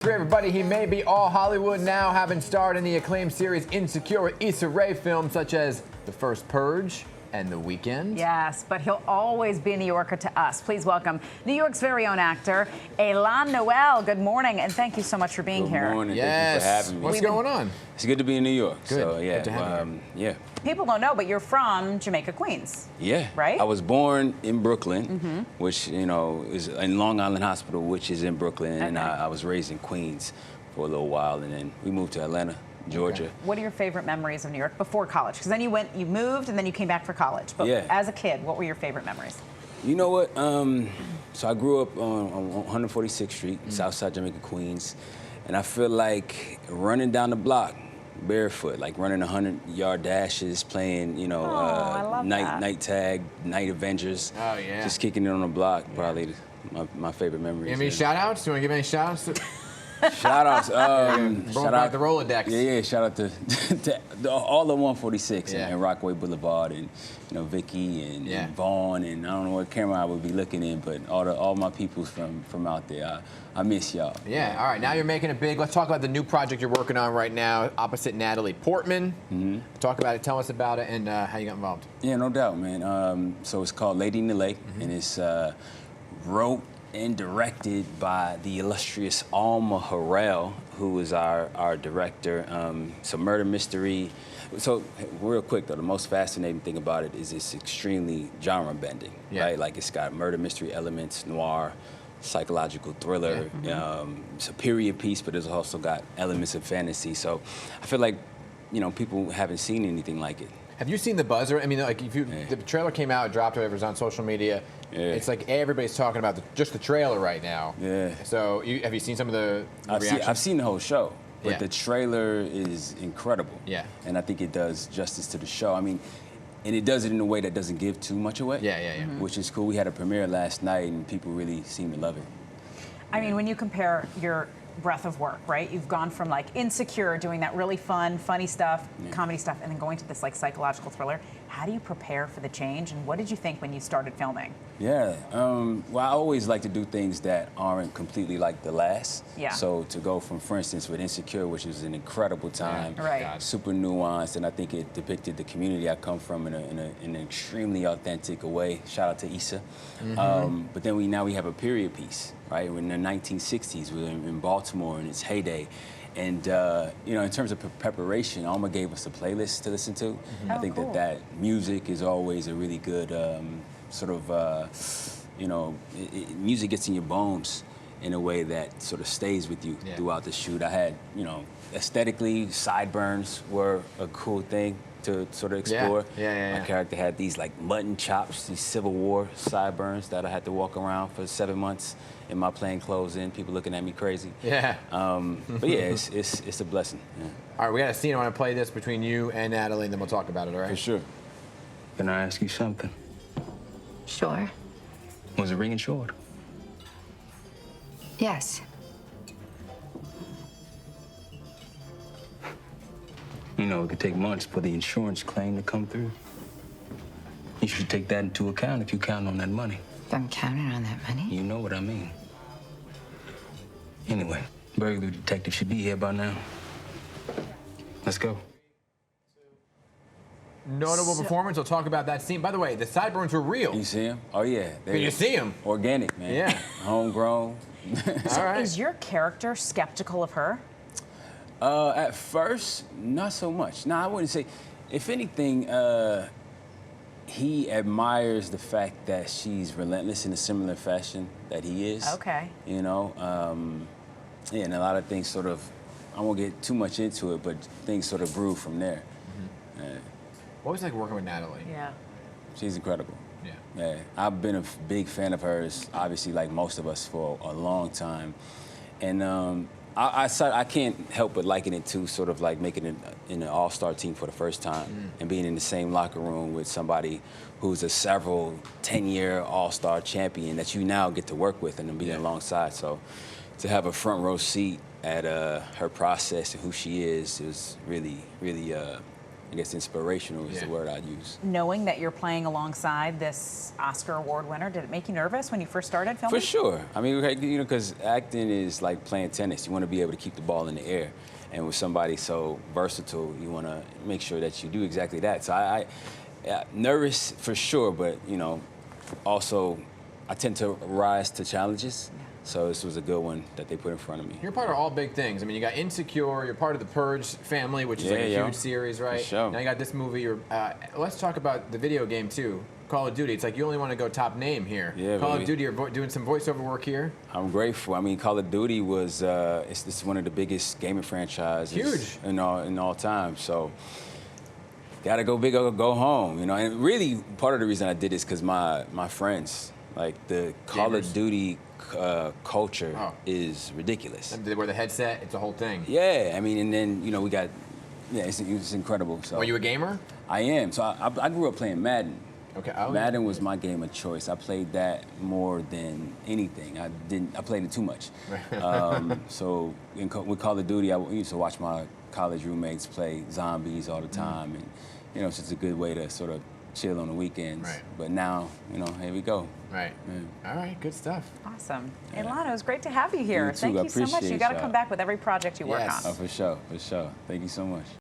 For everybody, he may be all Hollywood now, having starred in the acclaimed series Insecure with Issa Rae, films such as The First Purge and The Weeknd. Yes, but he'll always be a New Yorker to us. Please welcome New York's very own actor, Y'lan Noel. Good morning, and thank you so much for being here. Good morning. Yes. Thank you for having me. What's going on? It's good to be in New York. Good. So yeah, Good to have yeah. People don't know, but you're from Jamaica, Queens. Yeah. Right? I was born in Brooklyn, which is in Long Island Hospital, which is in Brooklyn, and Okay. I was raised in Queens for a little while, and then we moved to Atlanta, Georgia. Okay. What are your favorite mememories of New York before college? Because then you moved, and then you came back for college. But Yeah. as a kid, what were your favorite memories? You know what? So I grew up on 146th Street, Southside Jamaica, Queens, and I feel like running down the block barefoot, like running 100-yard dashes, playing, I love that. night tag, night Avengers. Oh, yeah. Just kicking it on the block, probably my favorite memories. Any shout-outs? Do you want to give any shout-outs? Shout outs. Shout out the Rolodex. Yeah. Shout out to all the 146 Yeah. and Rockaway Boulevard, and Vicky and Vaughn, and I don't know what camera I would be looking in, but all my people from out there. I miss y'all. Yeah, all right, now you're making it big. Let's talk about the new project you're working on right now, opposite Natalie Portman. Talk about it, tell us about it, and how you got involved. Yeah, no doubt, man. So it's called Lady in the Lake, and it's wrote and directed by the illustrious Alma Harrell, who is our director. It's a murder mystery. So real quick though, the most fascinating thing about it is it's extremely genre bending, right? Like it's got murder mystery elements, noir, psychological thriller. It's a period piece, but it's also got elements of fantasy. So I feel like, people haven't seen anything like it. Have you seen the buzzer? I mean, like, the trailer came out, dropped, whatever's on social media. Yeah. It's like everybody's talking about just the trailer right now. Yeah. So, have you seen some of the reactions? I've seen the whole show, but Yeah. the trailer is incredible. Yeah. And I think it does justice to the show. I mean, and it does it in a way that doesn't give too much away. Yeah. Which is cool. We had a premiere last night, and people really seem to love it. I mean, when you compare your breadth of work, right? You've gone from like Insecure, doing that really fun, funny stuff, comedy stuff, and then going to this like psychological thriller. How do you prepare for the change, and what did you think when you started filming? Yeah, well, I always like to do things that aren't completely like the last. Yeah. So to go from, for instance, with Insecure, which was an incredible time, Right. super nuanced, and I think it depicted the community I come from in an extremely authentic way. Shout out to Issa. But then now we have a period piece, right? We're in the 1960s. We're in Baltimore in its heyday. And, in terms of preparation, Alma gave us a playlist to listen to. I think cool. that music is always a really good music gets in your bones in a way that sort of stays with you throughout the shoot. I had, aesthetically, sideburns were a cool thing to sort of explore. Yeah. My character had these like mutton chops, these Civil War sideburns that I had to walk around for 7 months in my plain clothes and people looking at me crazy. Yeah. But yeah, it's a blessing. Yeah. All right, we got a scene. I want to play this between you and Natalie, and then we'll talk about it, all right? For sure. Can I ask you something? Sure. Was it ringing short? Yes. It could take months for the insurance claim to come through. You should take that into account if you count on that money. I'm counting on that money. You know what I mean. Anyway, burglary detective should be here by now. Let's go. Notable performance. We'll talk about that scene. By the way, the sideburns were real. You see him? Oh yeah. Can you see him? Organic, man. Yeah. Homegrown. All right. Is your character skeptical of her? At first, not so much. No, I wouldn't say. If anything, he admires the fact that she's relentless in a similar fashion that he is. Okay. And a lot of things sort of, I won't get too much into it, but things sort of brew from there. What was it like working with Natalie? Yeah. She's incredible. Yeah. I've been a big fan of hers, obviously, like most of us, for a long time. And I can't help but liken it to sort of like making it in an all-star team for the first time and being in the same locker room with somebody who's a several 10-year all-star champion that you now get to work with and be alongside. So to have a front row seat at her process and who she is really, really I guess inspirational is the word I'd use. Knowing that you're playing alongside this Oscar award winner, did it make you nervous when you first started filming? For sure. I mean, you know, because acting is like playing tennis. You want to be able to keep the ball in the air. And with somebody so versatile, you want to make sure that you do exactly that. So yeah, nervous for sure, but, you know, also I tend to rise to challenges. So this was a good one that they put in front of me. You're part of all big things. I mean, you got Insecure, you're part of the Purge family, which is like a huge series, right? For sure. Now you got this movie. Let's talk about the video game, too. Call of Duty. It's like you only want to go top name here. Yeah, Call baby. of Duty, you're doing some voiceover work here. I'm grateful. I mean, Call of Duty was it's one of the biggest gaming franchises Huge. in all time. So gotta go big or go home, you know. And really, part of the reason I did this because my friends, like the Call of Duty culture is ridiculous. They wear the headset. It's a whole thing. Yeah, I mean, and then you know we got it's incredible. So Were you a gamer? I am. So I grew up playing Madden. Okay. Madden was my game of choice. I played that more than anything. I played it too much. So with Call of Duty, I used to watch my college roommates play zombies all the time, and you know, it's just a good way to sort of chill on the weekends. Right. But now, you know, here we go. Right. Yeah. All right. Good stuff. Awesome. Y'lan, it was great to have you here. You too. Thank I you so much. You appreciate got to y'all. come back with every project you work Yes. on. Oh, for sure, for sure. Thank you so much.